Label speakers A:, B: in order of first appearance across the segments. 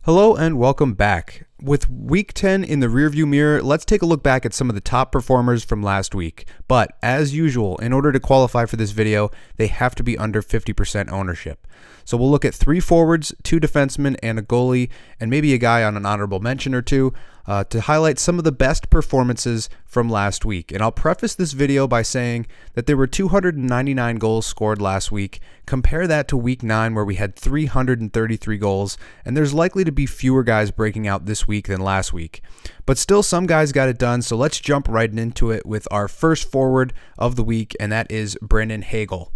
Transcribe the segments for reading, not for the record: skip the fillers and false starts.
A: Hello and welcome back. With week 10 in the rearview mirror, let's take a look back at some of the top performers from last week. But as usual, in order to qualify for this video, they have to be under 50% ownership. So we'll look at 3 forwards, 2 defensemen, and a goalie, and maybe a guy on an honorable mention or two to highlight some of the best performances from last week. And I'll preface this video by saying that there were 299 goals scored last week. Compare that to week 9 where we had 333 goals, and there's likely to be fewer guys breaking out this week than last week. But still, some guys got it done, so let's jump right into it with our first forward of the week, and that is Brady Hagel.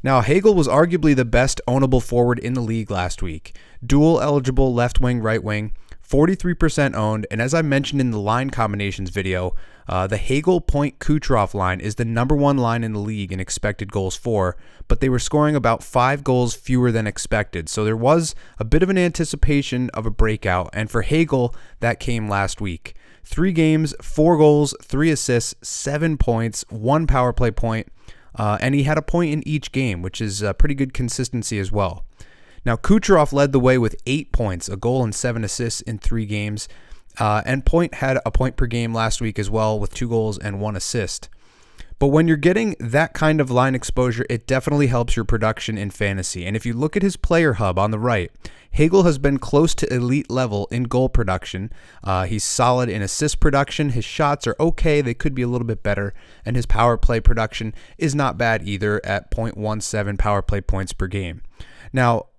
A: Now, Hagel was arguably the best ownable forward in the league last week. Dual eligible left wing, right wing, 43% owned, and as I mentioned in the line combinations video, the Hagel Point Kucherov line is the number 1 line in the league in expected goals for, but they were scoring about 5 goals fewer than expected, so there was a bit of an anticipation of a breakout, and for Hagel, that came last week. 3 games, 4 goals, 3 assists, 7 points, 1 power play point, and he had a point in each game, which is pretty good consistency as well. Now, Kucherov led the way with 8 points, a goal and 7 assists in 3 games. And Point had a point per game last week as well with 2 goals and 1 assist. But when you're getting that kind of line exposure, it definitely helps your production in fantasy. And if you look at his player hub on the right, Hagel has been close to elite level in goal production. He's solid in assist production. His shots are okay. They could be a little bit better. And his power play production is not bad either at 0.17 power play points per game. Now,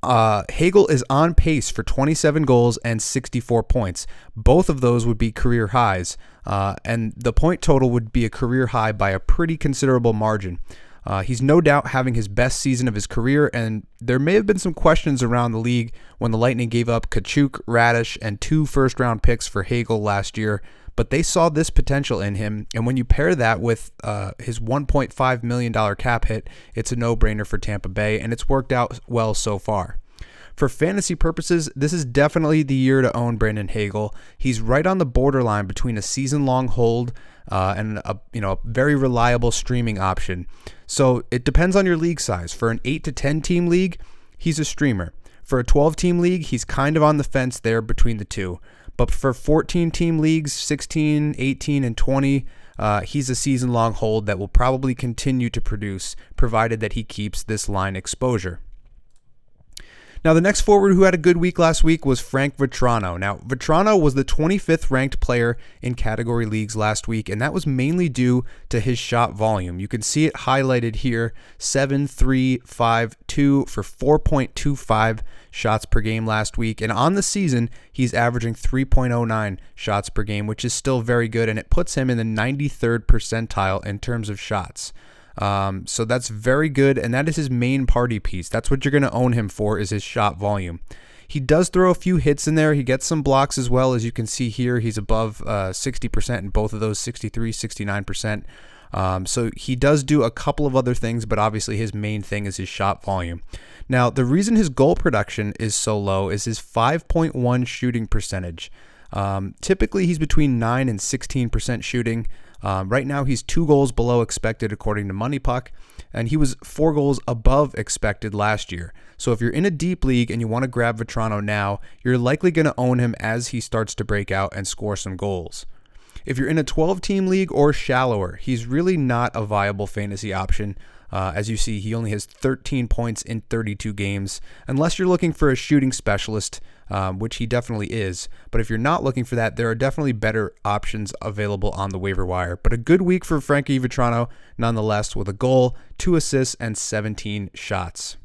A: Hagel is on pace for 27 goals and 64 points. Both of those would be career highs, and the point total would be a career high by a pretty considerable margin. He's no doubt having his best season of his career, and there may have been some questions around the league when the Lightning gave up Tkachuk, Radish, and 2 first-round picks for Hagel last year, but they saw this potential in him, and when you pair that with his $1.5 million cap hit, it's a no-brainer for Tampa Bay, and it's worked out well so far. For fantasy purposes, this is definitely the year to own Brady Hagel. He's right on the borderline between a season-long hold and a very reliable streaming option. So it depends on your league size. For an 8 to 10 team league, he's a streamer. For a 12-team league, he's kind of on the fence there between the two. But for 14-team leagues, 16, 18, and 20, he's a season-long hold that will probably continue to produce, provided that he keeps this line exposure. Now, the next forward who had a good week last week was Frank Vatrano. Now, Vatrano was the 25th ranked player in category leagues last week, and that was mainly due to his shot volume. You can see it highlighted here, 7, 3, 5, 2 for 4.25 shots per game last week. And on the season, he's averaging 3.09 shots per game, which is still very good, and it puts him in the 93rd percentile in terms of shots. So that's very good, and that is his main party piece. That's what you're going to own him for, is his shot volume. He does throw a few hits in there. He gets some blocks as well. As you can see here, he's above 60% in both of those, 63, 69%. So he does do a couple of other things, but obviously his main thing is his shot volume. Now, the reason his goal production is so low is his 5.1 shooting percentage. Typically, he's between 9 and 16% shooting. Right now, he's 2 goals below expected according to Moneypuck, and he was 4 goals above expected last year. So if you're in a deep league and you want to grab Vatrano now, you're likely going to own him as he starts to break out and score some goals. If you're in a 12-team league or shallower, he's really not a viable fantasy option. As you see, he only has 13 points in 32 games, unless you're looking for a shooting specialist, which he definitely is. But if you're not looking for that, there are definitely better options available on the waiver wire. But a good week for Frankie Vatrano, nonetheless, with a goal, 2 assists, and 17 shots.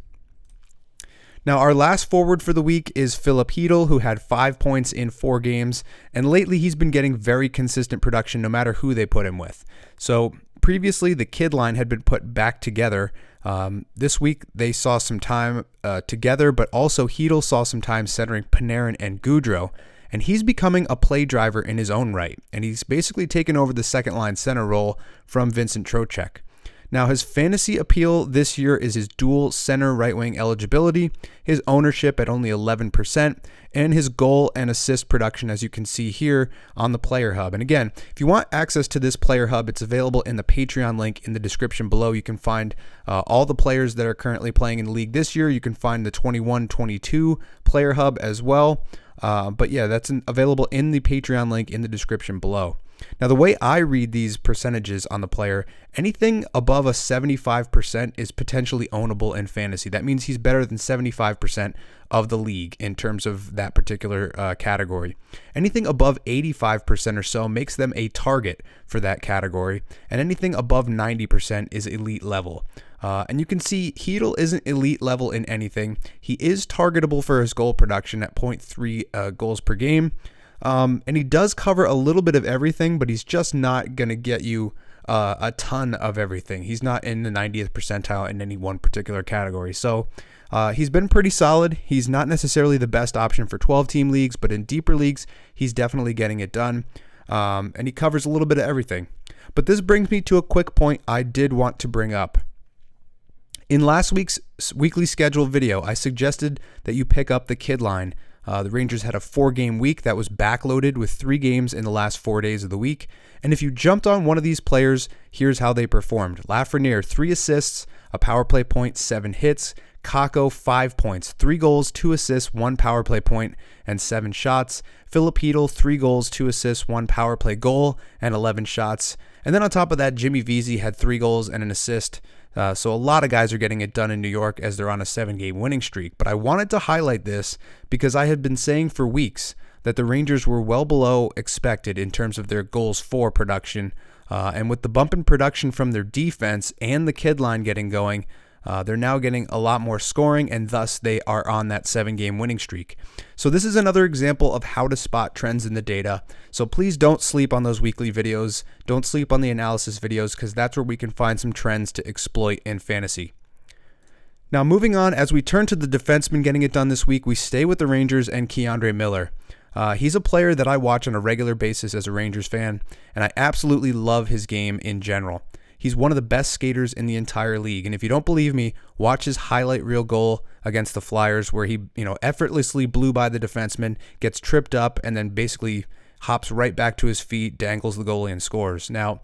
A: Now, our last forward for the week is Filip Chytil, who had 5 points in 4 games, and lately he's been getting very consistent production no matter who they put him with. So previously, the kid line had been put back together. This week, they saw some time together, but also Chytil saw some time centering Panarin and Gaudreau, and he's becoming a play driver in his own right, and he's basically taken over the second-line center role from Vincent Trocheck. Now, his fantasy appeal this year is his dual center right wing eligibility, his ownership at only 11%, and his goal and assist production, as you can see here on the Player Hub. And again, if you want access to this Player Hub, it's available in the Patreon link in the description below. You can find all the players that are currently playing in the league this year. You can find the 21-22 Player Hub as well. But yeah, that's available in the Patreon link in the description below. Now, the way I read these percentages on the player, anything above a 75% is potentially ownable in fantasy. That means he's better than 75% of the league in terms of that particular category. Anything above 85% or so makes them a target for that category, and anything above 90% is elite level. And you can see Chytil isn't elite level in anything. He is targetable for his goal production at 0.3 goals per game. And he does cover a little bit of everything, but he's just not going to get you a ton of everything. He's not in the 90th percentile in any one particular category. So he's been pretty solid. He's not necessarily the best option for 12-team leagues, but in deeper leagues, he's definitely getting it done. And he covers a little bit of everything. But this brings me to a quick point I did want to bring up. In last week's weekly schedule video, I suggested that you pick up the kid line. The Rangers had a 4-game week that was backloaded with 3 games in the last 4 days of the week. And if you jumped on one of these players, here's how they performed. Lafreniere, 3 assists, a power play point, 7 hits. Kakko, 5 points, 3 goals, 2 assists, 1 power play point, and 7 shots. Filip Chytil, 3 goals, 2 assists, 1 power play goal, and 11 shots. And then on top of that, Jimmy Vesey had 3 goals and an assist. So a lot of guys are getting it done in New York as they're on a 7-game winning streak. But I wanted to highlight this because I had been saying for weeks that the Rangers were well below expected in terms of their goals for production. And with the bump in production from their defense and the kid line getting going, they're now getting a lot more scoring, and thus they are on that 7-game winning streak. So this is another example of how to spot trends in the data. So please don't sleep on those weekly videos. Don't sleep on the analysis videos, because that's where we can find some trends to exploit in fantasy. Now moving on, as we turn to the defenseman getting it done this week, we stay with the Rangers and K'Andre Miller. He's a player that I watch on a regular basis as a Rangers fan, and I absolutely love his game in general. He's one of the best skaters in the entire league. And if you don't believe me, watch his highlight reel goal against the Flyers where he, effortlessly blew by the defenseman, gets tripped up, and then basically hops right back to his feet, dangles the goalie, and scores. Now,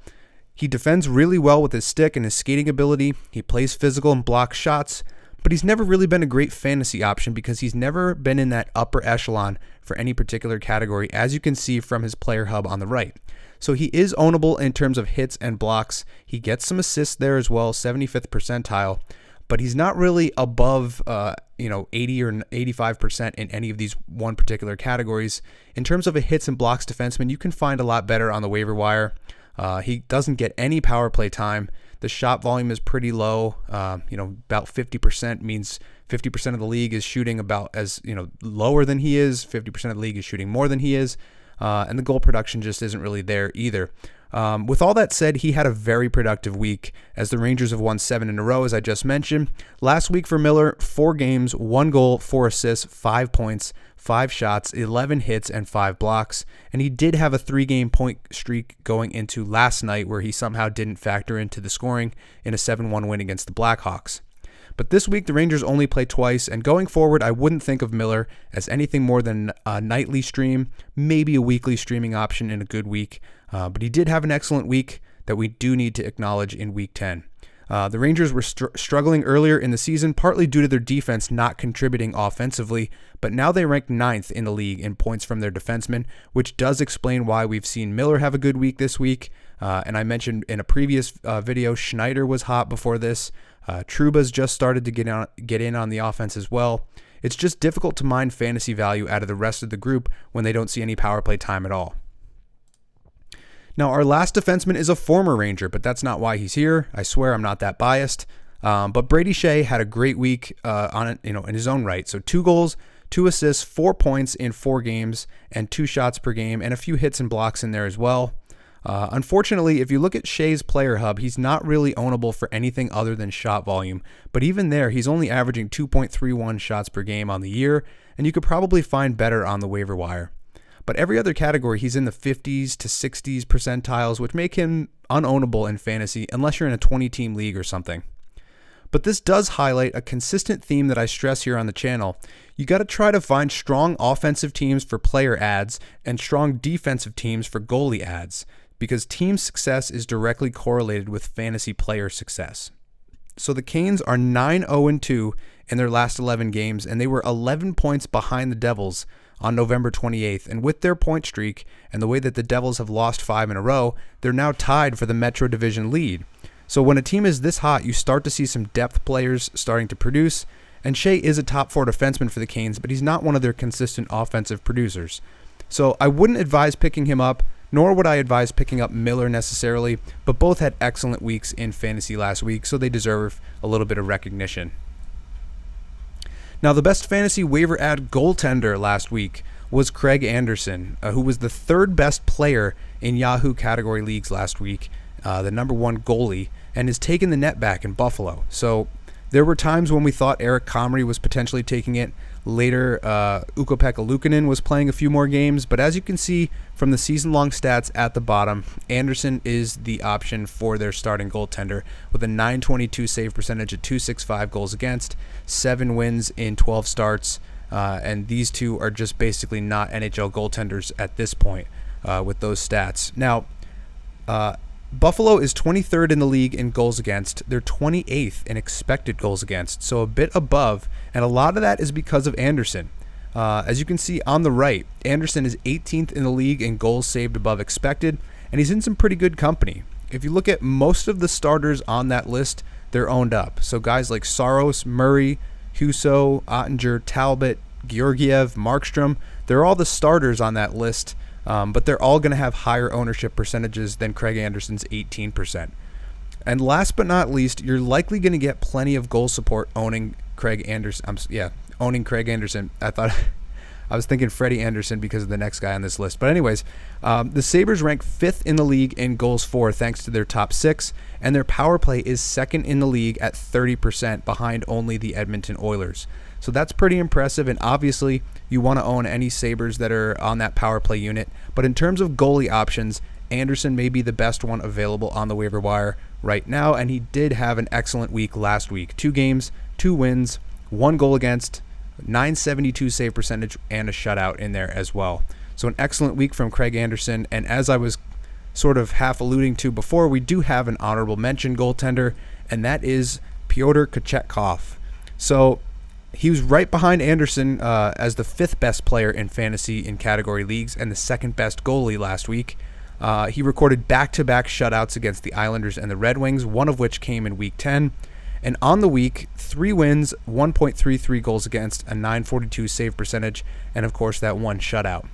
A: he defends really well with his stick and his skating ability. He plays physical and blocks shots, but he's never really been a great fantasy option because he's never been in that upper echelon for any particular category, as you can see from his player hub on the right. So he is ownable in terms of hits and blocks. He gets some assists there as well, 75th percentile, but he's not really above 80 or 85% in any of these one particular categories. In terms of a hits and blocks defenseman, you can find a lot better on the waiver wire. He doesn't get any power play time. The shot volume is pretty low. About 50% means 50% of the league is shooting about as, lower than he is. 50% of the league is shooting more than he is. And the goal production just isn't really there either. With all that said, he had a very productive week as the Rangers have won 7 in a row, as I just mentioned. Last week for Miller, 4 games, 1 goal, 4 assists, 5 points, 5 shots, 11 hits, and 5 blocks. And he did have a 3-game point streak going into last night where he somehow didn't factor into the scoring in a 7-1 win against the Blackhawks. But this week, the Rangers only play twice, and going forward, I wouldn't think of Miller as anything more than a nightly stream, maybe a weekly streaming option in a good week. But he did have an excellent week that we do need to acknowledge in Week 10. The Rangers were struggling earlier in the season, partly due to their defense not contributing offensively, but now they rank 9th in the league in points from their defensemen, which does explain why we've seen Miller have a good week this week. And I mentioned in a previous video, Schneider was hot before this. Trouba's just started to get in on the offense as well. It's just difficult to mine fantasy value out of the rest of the group when they don't see any power play time at all. Now, our last defenseman is a former Ranger, but that's not why he's here. I swear I'm not that biased. But Brady Skjei had a great week in his own right. So 2 goals, 2 assists, 4 points in 4 games, and 2 shots per game, and a few hits and blocks in there as well. Unfortunately, if you look at Skjei's player hub, he's not really ownable for anything other than shot volume. But even there, he's only averaging 2.31 shots per game on the year, and you could probably find better on the waiver wire. But every other category, he's in the 50s to 60s percentiles, which make him unownable in fantasy unless you're in a 20-team league or something. But this does highlight a consistent theme that I stress here on the channel. You got to try to find strong offensive teams for player ads and strong defensive teams for goalie ads, because team success is directly correlated with fantasy player success. So the Canes are 9-0-2 in their last 11 games, and they were 11 points behind the Devils on November 28th. And with their point streak and the way that the Devils have lost 5 in a row, they're now tied for the Metro Division lead. So when a team is this hot, you start to see some depth players starting to produce, and Skjei is a top 4 defenseman for the Canes, but he's not one of their consistent offensive producers. So I wouldn't advise picking him up, nor would I advise picking up Miller necessarily, but both had excellent weeks in fantasy last week, so they deserve a little bit of recognition. Now, the best fantasy waiver ad goaltender last week was Craig Anderson, who was the 3rd best player in Yahoo category leagues last week, the number 1 goalie, and has taken the net back in Buffalo. So there were times when we thought Eric Comrie was potentially taking it. Later, Ukko-Pekka Luukkonen was playing a few more games, but as you can see from the season-long stats at the bottom, Anderson is the option for their starting goaltender with a .922 save percentage at .265 goals against, 7 wins in 12 starts, and these two are just basically not NHL goaltenders at this point with those stats. Now, Buffalo is 23rd in the league in goals against. They're 28th in expected goals against, so a bit above, and a lot of that is because of Anderson. As you can see on the right, Anderson is 18th in the league in goals saved above expected, and he's in some pretty good company. If you look at most of the starters on that list, they're owned up. So guys like Saros, Murray, Husso, Ottinger, Talbot, Georgiev, Markstrom, they're all the starters on that list. But they're all going to have higher ownership percentages than Craig Anderson's 18%. And last but not least, you're likely going to get plenty of goal support owning Craig Anderson. Owning Craig Anderson. I was thinking Freddie Anderson because of the next guy on this list. But anyways, the Sabres rank 5th in the league in goals for thanks to their top 6, and their power play is 2nd in the league at 30% behind only the Edmonton Oilers. So that's pretty impressive, and obviously you want to own any Sabres that are on that power play unit. But in terms of goalie options, Anderson may be the best one available on the waiver wire right now, and he did have an excellent week last week. 2 games, 2 wins, 1 goal against, .972 save percentage, and a shutout in there as well. So an excellent week from Craig Anderson, and as I was sort of half alluding to before, we do have an honorable mention goaltender, and that is Pyotr Kochetkov. So he was right behind Anderson as the 5th best player in fantasy in category leagues and the 2nd best goalie last week. He recorded back-to-back shutouts against the Islanders and the Red Wings, one of which came in Week 10. And on the week, 3 wins, 1.33 goals against, a .942 save percentage, and of course that 1 shutout.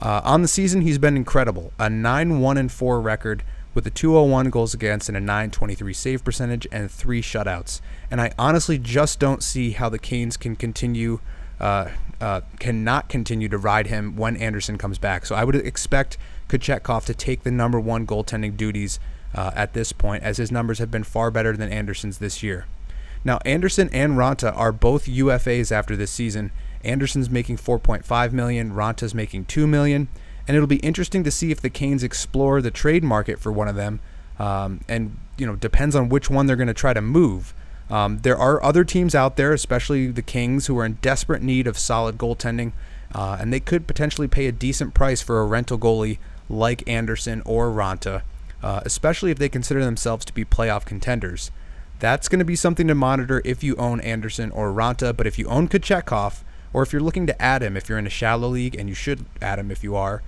A: On the season, he's been incredible. A 9-1-4 record with a .201 goals against and a .923 save percentage and 3 shutouts. And I honestly just don't see how the Canes can cannot continue to ride him when Anderson comes back. So I would expect Kochetkov to take the number 1 goaltending duties at this point, as his numbers have been far better than Anderson's this year. Now, Anderson and Ranta are both UFAs after this season. Anderson's making $4.5 million, Ranta's making $2 million, and it'll be interesting to see if the Canes explore the trade market for one of them, and depends on which one they're going to try to move. There are other teams out there, especially the Kings, who are in desperate need of solid goaltending, and they could potentially pay a decent price for a rental goalie like Anderson or Ranta, especially if they consider themselves to be playoff contenders. That's going to be something to monitor if you own Anderson or Ranta, but if you own Kochetkov, or if you're looking to add him if you're in a shallow league, and you should add him if you are,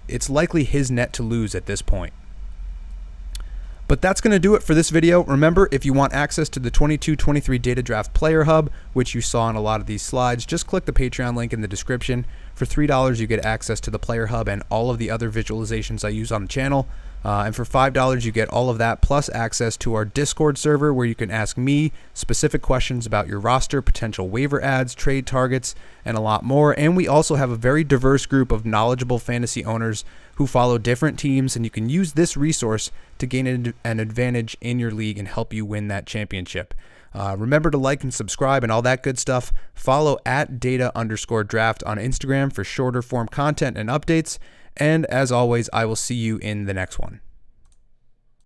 A: it's likely his net to lose at this point. But that's going to do it for this video. Remember, if you want access to the 22-23 Data Draft Player Hub, which you saw in a lot of these slides, just click the Patreon link in the description. For $3, you get access to the Player Hub and all of the other visualizations I use on the channel. And for $5, you get all of that, plus access to our Discord server, where you can ask me specific questions about your roster, potential waiver ads, trade targets, and a lot more. And we also have a very diverse group of knowledgeable fantasy owners who follow different teams, and you can use this resource to gain an advantage in your league and help you win that championship. Remember to like and subscribe and all that good stuff. Follow @data_draft on Instagram for shorter form content and updates. And as always, I will see you in the next one.